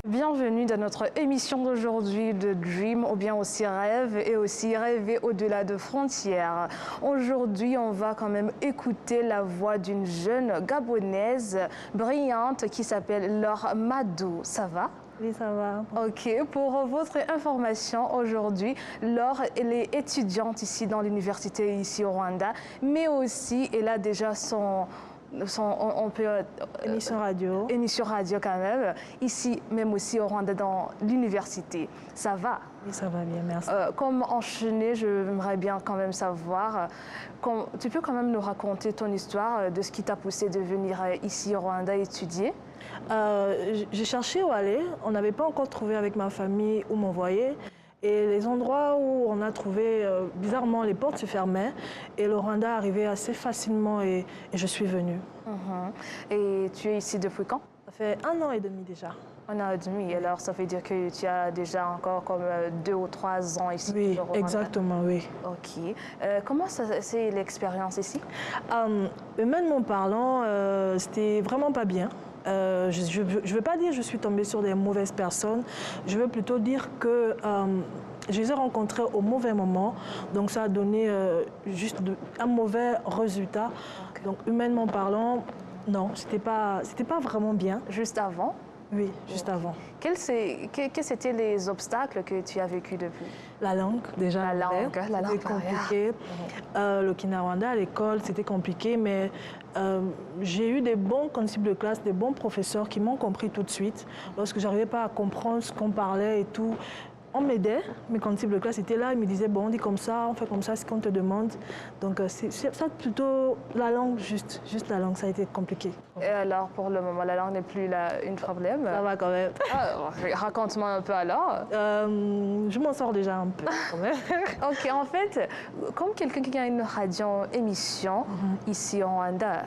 Bienvenue dans notre émission d'aujourd'hui de Dream, ou bien aussi Rêve, et aussi Rêver au-delà de frontières. Aujourd'hui, on va quand même écouter la voix d'une jeune Gabonaise brillante qui s'appelle Laure Madou. Ça va? Oui, ça va. Ok, pour votre information, aujourd'hui, Laure, elle est étudiante ici dans l'université, ici au Rwanda, mais aussi elle a déjà Émission radio. Émission radio quand même, ici même aussi au Rwanda dans l'université. Ça va? Oui, ça va bien, merci. Comme enchaîner, j'aimerais bien quand même savoir, tu peux quand même nous raconter ton histoire de ce qui t'a poussé de venir ici au Rwanda étudier? J'ai cherché où aller. On n'avait pas encore trouvé avec ma famille où m'envoyer. Et les endroits où on a trouvé, bizarrement, les portes se fermaient. Et le Rwanda arrivait assez facilement et je suis venue. Et tu es ici depuis quand? Ça fait 1 an et demi déjà. 1 an et demi. Alors, ça veut dire que tu as déjà encore comme 2 ou 3 ans ici? Oui, exactement, oui. Ok. Comment c'est l'expérience ici? Humainement parlant, c'était vraiment pas bien. Je ne veux pas dire que je suis tombée sur des mauvaises personnes. Je veux plutôt dire que je les ai rencontrés au mauvais moment. Donc ça a donné juste un mauvais résultat. Okay. Donc humainement parlant, non, c'était pas vraiment bien. Juste avant? Oui, juste avant. Quels étaient les obstacles que tu as vécu depuis? La langue, déjà. La langue c'était compliqué. Le Kinyarwanda à l'école, c'était compliqué, mais j'ai eu des bons concepts de classe, des bons professeurs qui m'ont compris tout de suite. Lorsque je n'arrivais pas à comprendre ce qu'on parlait et tout, on m'aidait, mes concepts de classe étaient là, ils me disaient, bon, on dit comme ça, on fait comme ça, ce qu'on te demande. Donc, c'est ça plutôt la langue, juste la langue, ça a été compliqué. Et alors, pour le moment, la langue n'est plus un problème? Ça va quand même. Raconte-moi un peu alors. Je m'en sors déjà un peu quand même. Ok, en fait, comme quelqu'un qui a une radio-émission ici en Rwanda,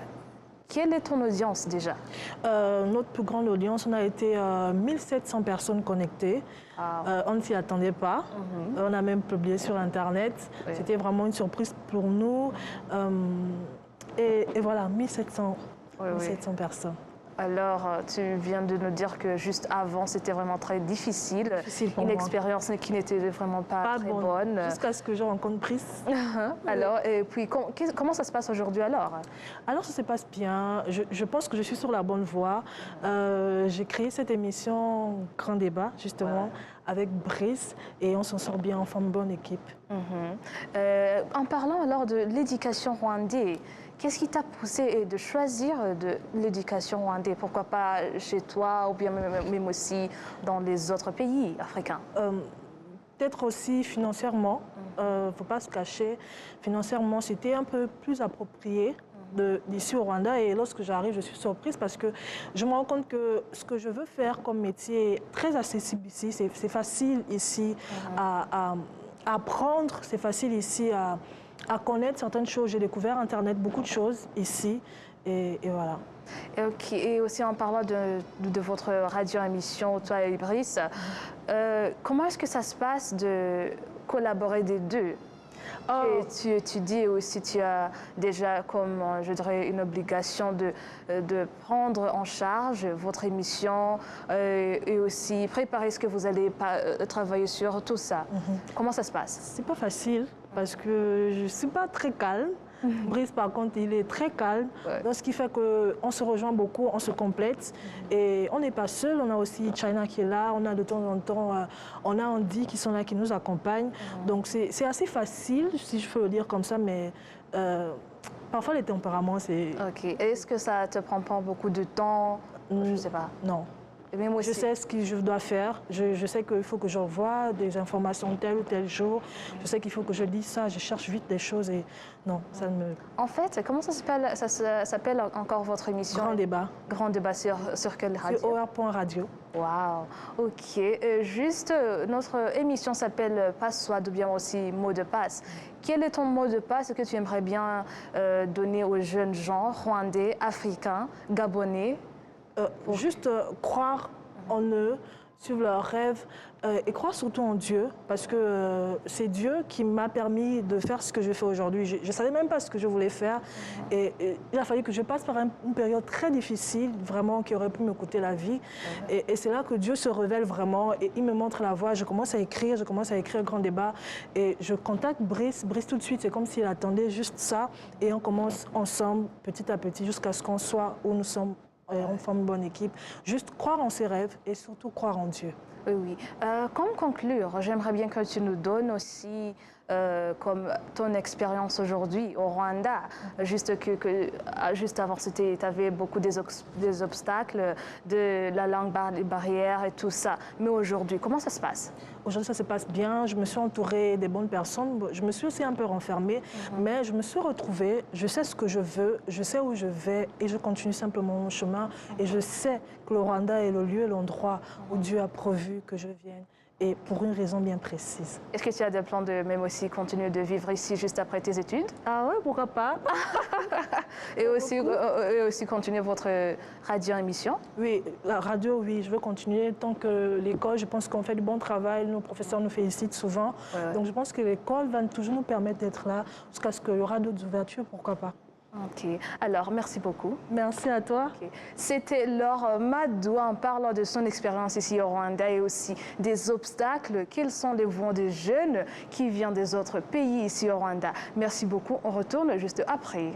quelle est ton audience déjà? Notre plus grande audience, on a été 1700 personnes connectées. On ne s'y attendait pas. On a même publié sur Internet. Oui. C'était vraiment une surprise pour nous. Et voilà, 1700 personnes. Alors, tu viens de nous dire que juste avant, c'était vraiment très difficile. Une expérience qui n'était vraiment pas très bonne. Jusqu'à ce que je rencontre Brice. Alors, et puis, comment ça se passe aujourd'hui alors? Alors, ça se passe bien. Je pense que je suis sur la bonne voie. J'ai créé cette émission Grand Débat, justement, avec Brice, et on s'en sort bien, on forme une bonne équipe. En parlant alors de l'éducation rwandaise, qu'est-ce qui t'a poussé de choisir de l'éducation rwandaise? Pourquoi pas chez toi ou bien même aussi dans les autres pays africains? Peut-être aussi financièrement, il ne faut pas se cacher. Financièrement, c'était un peu plus approprié d'ici au Rwanda. Et lorsque j'arrive, je suis surprise parce que je me rends compte que ce que je veux faire comme métier est très accessible ici. C'est facile ici à apprendre, c'est facile ici à connaître certaines choses. J'ai découvert Internet, beaucoup de choses ici, et voilà. Ok, et aussi en parlant de votre radio-émission, toi et Brice, comment est-ce que ça se passe de collaborer des deux? Tu étudies et aussi tu as déjà comme, je dirais, une obligation de prendre en charge votre émission et aussi préparer ce que vous allez travailler sur, tout ça. Comment ça se passe? C'est pas facile parce que je suis pas très calme. Brice, par contre, il est très calme, ce qui fait qu'on se rejoint beaucoup, on se complète. Et on n'est pas seul, on a aussi China qui est là, on a de temps en temps, on a Andy qui sont là, qui nous accompagnent. Donc c'est assez facile, si je peux le dire comme ça, mais parfois les tempéraments, c'est... Ok, est-ce que ça te prend pas beaucoup de temps? Je ne sais pas. Non. Mais moi, je sais ce que je dois faire. Je sais qu'il faut que j'envoie des informations tel ou tel jour. Je sais qu'il faut que je dise ça. Je cherche vite des choses et non, ça ne me... En fait, comment ça s'appelle encore votre émission? Grand Débat. Grand Débat sur quelle radio? Sur OR.radio. Waouh, ok. Juste, notre émission s'appelle Passe-Soi, ou bien aussi mot de passe. Quel est ton mot de passe que tu aimerais bien donner aux jeunes gens rwandais, africains, gabonais? Juste croire en eux, suivre leurs rêves et croire surtout en Dieu, parce que c'est Dieu qui m'a permis de faire ce que je fais aujourd'hui. Je ne savais même pas ce que je voulais faire et il a fallu que je passe par une période très difficile, vraiment, qui aurait pu me coûter la vie. Et c'est là que Dieu se révèle vraiment et il me montre la voie. Je commence à écrire Grand Débat et je contacte Brice. Brice tout de suite, c'est comme s'il attendait juste ça et on commence ensemble, petit à petit, jusqu'à ce qu'on soit où nous sommes. On forme une bonne équipe. Juste croire en ses rêves et surtout croire en Dieu. Oui, oui. Comme conclure, j'aimerais bien que tu nous donnes aussi comme ton expérience aujourd'hui au Rwanda. Juste avant, tu avais beaucoup des obstacles, de la langue barrière et tout ça. Mais aujourd'hui, comment ça se passe? Aujourd'hui, ça se passe bien. Je me suis entourée des bonnes personnes. Je me suis aussi un peu renfermée, mais je me suis retrouvée. Je sais ce que je veux, je sais où je vais et je continue simplement mon chemin. Et je sais que le Rwanda est le lieu, l'endroit où Dieu a prévu que je vienne. Et pour une raison bien précise. Est-ce que tu as des plans de même aussi continuer de vivre ici juste après tes études? Ah ouais, pourquoi pas. et aussi continuer votre radio-émission? Oui, la radio, oui, je veux continuer. Tant que l'école, je pense qu'on fait du bon travail. Nos professeurs nous félicitent souvent. Ouais. Donc je pense que l'école va toujours nous permettre d'être là jusqu'à ce qu'il y aura d'autres ouvertures, pourquoi pas. Ok, alors merci beaucoup. Merci à toi. Okay. C'était Laure Madoua en parlant de son expérience ici au Rwanda et aussi des obstacles. Quels sont les voix des jeunes qui viennent des autres pays ici au Rwanda? Merci beaucoup, on retourne juste après.